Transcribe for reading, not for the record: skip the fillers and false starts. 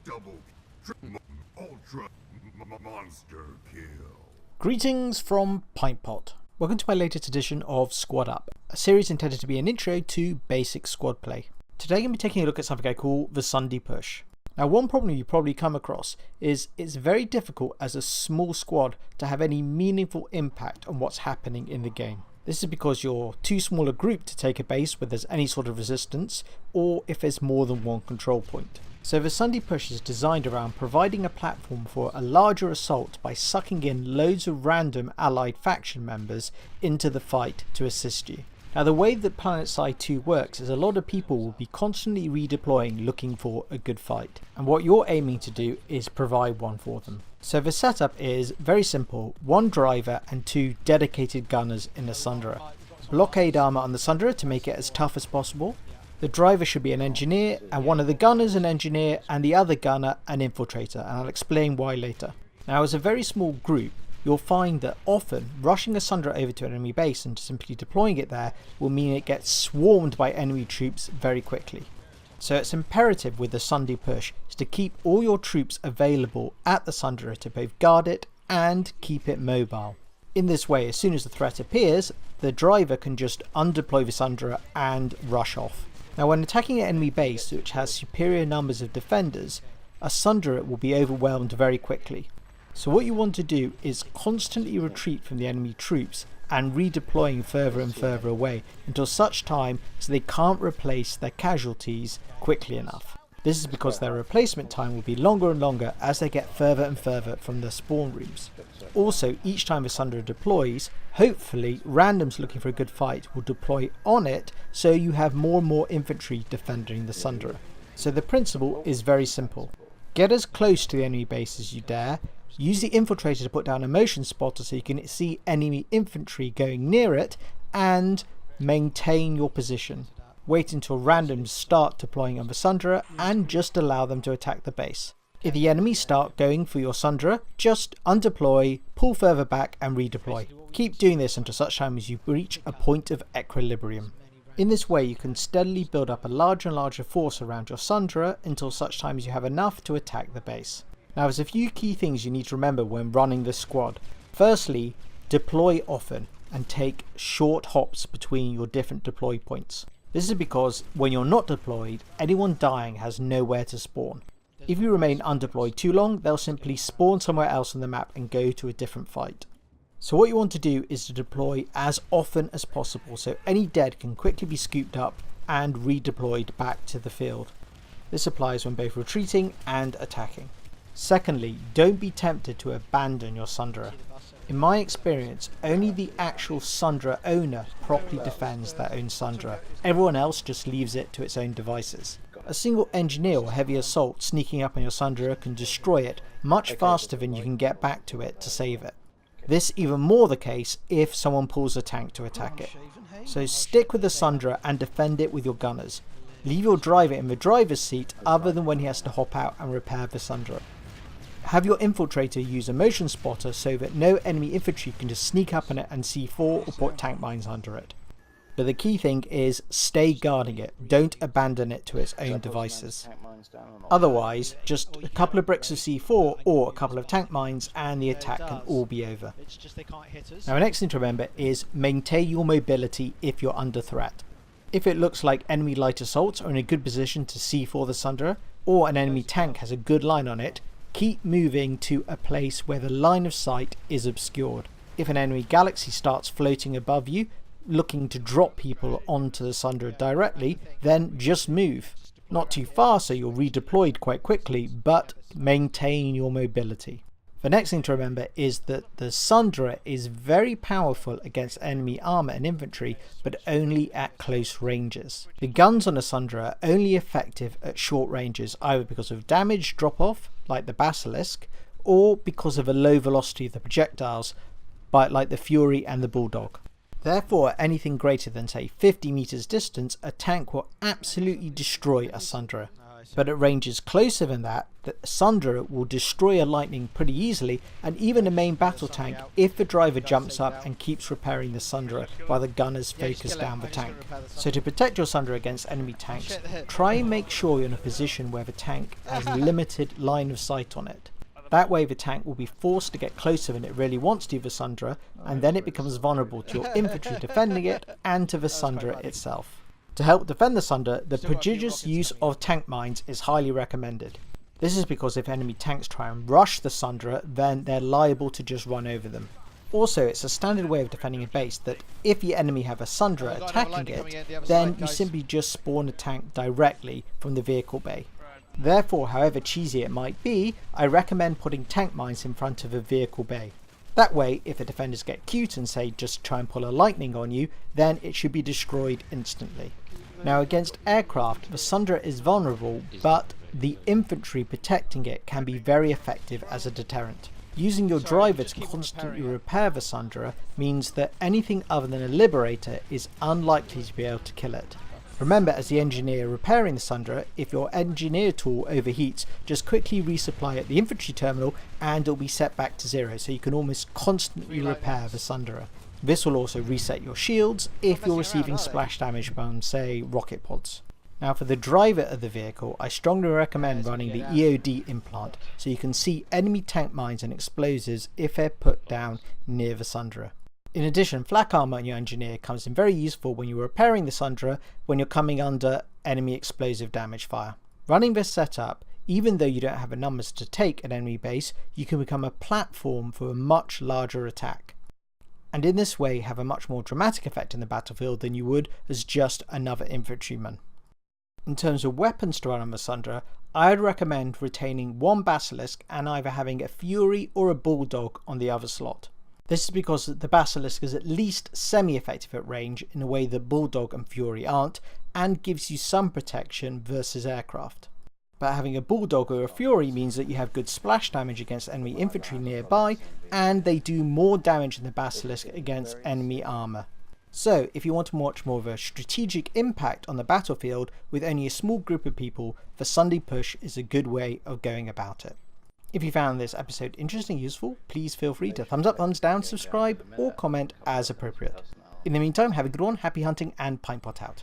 Double, triple, ultra, monster kill. Greetings from Pintpot. Welcome to my latest edition of Squad Up, a series intended to be an intro to basic squad play. Today I'm going to be taking a look at something I call the Sundy push. Now, one problem you probably come across is it's very difficult as a small squad to have any meaningful impact on what's happening in the game. This is because you're too small a group to take a base where there's any sort of resistance, or if there's more than one control point. So the Sundy push is designed around providing a platform for a larger assault by sucking in loads of random allied faction members into the fight to assist you. Now, the way that Planetside 2 works is a lot of people will be constantly redeploying looking for a good fight, and what you're aiming to do is provide one for them. So the setup is very simple: one driver and two dedicated gunners in the Sunderer. Blockade armor on the Sunderer to make it as tough as possible. The driver should be an engineer, and one of the gunners an engineer, and the other gunner an infiltrator, and I'll explain why later. Now, as a very small group, you'll find that often rushing a Sunderer over to an enemy base and simply deploying it there will mean it gets swarmed by enemy troops very quickly. So it's imperative with the Sundy push is to keep all your troops available at the Sunderer to both guard it and keep it mobile. In this way, as soon as the threat appears, the driver can just undeploy the Sunderer and rush off. Now, when attacking an enemy base which has superior numbers of defenders, a Sunderer will be overwhelmed very quickly. So what you want to do is constantly retreat from the enemy troops and redeploying further and further away until such time as they can't replace their casualties quickly enough. This is because their replacement time will be longer and longer as they get further and further from their spawn rooms. Also, each time a Sunderer deploys, hopefully randoms looking for a good fight will deploy on it, so you have more and more infantry defending the Sunderer. So the principle is very simple. Get as close to the enemy base as you dare. Use the infiltrator to put down a motion spotter so you can see enemy infantry going near it, and maintain your position. Wait until randoms start deploying on the Sunderer and just allow them to attack the base. If the enemies start going for your Sunderer, just undeploy, pull further back and redeploy. Keep doing this until such time as you reach a point of equilibrium. In this way you can steadily build up a larger and larger force around your Sunderer until such time as you have enough to attack the base. Now, there's a few key things you need to remember when running this squad. Firstly, deploy often and take short hops between your different deploy points. This is because when you're not deployed, anyone dying has nowhere to spawn. If you remain undeployed too long, they'll simply spawn somewhere else on the map and go to a different fight. So what you want to do is to deploy as often as possible so any dead can quickly be scooped up and redeployed back to the field. This applies when both retreating and attacking. Secondly, don't be tempted to abandon your Sunderer. In my experience, only the actual Sunderer owner properly defends their own Sunderer. Everyone else just leaves it to its own devices. A single engineer or heavy assault sneaking up on your Sunderer can destroy it much faster than you can get back to it to save it. This even more the case if someone pulls a tank to attack it. So stick with the Sunderer and defend it with your gunners. Leave your driver in the driver's seat other than when he has to hop out and repair the Sunderer. Have your infiltrator use a motion spotter so that no enemy infantry can just sneak up on it and C4 or put tank mines under it. But the key thing is stay guarding it, don't abandon it to its own devices. Otherwise, just a couple of bricks of C4 or a couple of tank mines and the attack can all be over. Now, the next thing to remember is maintain your mobility if you're under threat. If it looks like enemy light assaults are in a good position to C4 the Sunderer, or an enemy tank has a good line on it, keep moving to a place where the line of sight is obscured. If an enemy galaxy starts floating above you, looking to drop people onto the Sunderer directly, then just move. Not too far so you're redeployed quite quickly, but maintain your mobility. The next thing to remember is that the Sunderer is very powerful against enemy armor and infantry, but only at close ranges. The guns on a Sunderer are only effective at short ranges, either because of damage drop-off, like the Basilisk, or because of a low velocity of the projectiles, like the Fury and the Bulldog. Therefore, at anything greater than say 50 meters distance, a tank will absolutely destroy a Sunderer. but at ranges closer than that, the Sunderer will destroy a lightning pretty easily, and even a main battle tank if the driver jumps up and keeps repairing the Sunderer while the gunners focus down the tank. So to protect your Sunderer against enemy tanks, try and make sure you're in a position where the tank has limited line of sight on it. That way the tank will be forced to get closer than it really wants to the Sunderer, and then it becomes vulnerable to your infantry defending it and to the Sunderer itself. To help defend the Sunderer, the prodigious use of tank mines is highly recommended. This is because if enemy tanks try and rush the Sunderer, then they're liable to just run over them. Also, it's a standard way of defending a base that if the enemy have a Sunderer attacking it, then you simply just spawn a tank directly from the vehicle bay. Therefore, however cheesy it might be, I recommend putting tank mines in front of a vehicle bay. That way, if the defenders get cute and say just try and pull a lightning on you, then it should be destroyed instantly. Now against aircraft, the Sunderer is vulnerable, but the infantry protecting it can be very effective as a deterrent. Using your driver to constantly repair the Sunderer means that anything other than a Liberator is unlikely to be able to kill it. Remember, as the engineer repairing the Sunderer, if your engineer tool overheats, just quickly resupply at the infantry terminal and it'll be set back to 0, so you can almost constantly repair the Sunderer. This will also reset your shields if you're receiving splash damage from, say, rocket pods. Now for the driver of the vehicle, I strongly recommend running the EOD implant so you can see enemy tank mines and explosives if they're put down near the Sunderer. In addition, flak armor on your engineer comes in very useful when you're repairing the Sunderer when you're coming under enemy explosive damage fire. Running this setup, even though you don't have the numbers to take an enemy base, you can become a platform for a much larger attack. And in this way have a much more dramatic effect in the battlefield than you would as just another infantryman. In terms of weapons to run on the Sunderer, I'd recommend retaining one Basilisk and either having a Fury or a Bulldog on the other slot. This is because the Basilisk is at least semi-effective at range in a way that Bulldog and Fury aren't, and gives you some protection versus aircraft. But having a Bulldog or a Fury means that you have good splash damage against enemy infantry nearby, and they do more damage than the Basilisk against enemy armour. So if you want to watch more of a strategic impact on the battlefield with only a small group of people, the Sundy push is a good way of going about it. If you found this episode interesting and useful, please feel free to thumbs up, thumbs down, subscribe or comment as appropriate. In the meantime, have a good one, happy hunting and Pintpot out.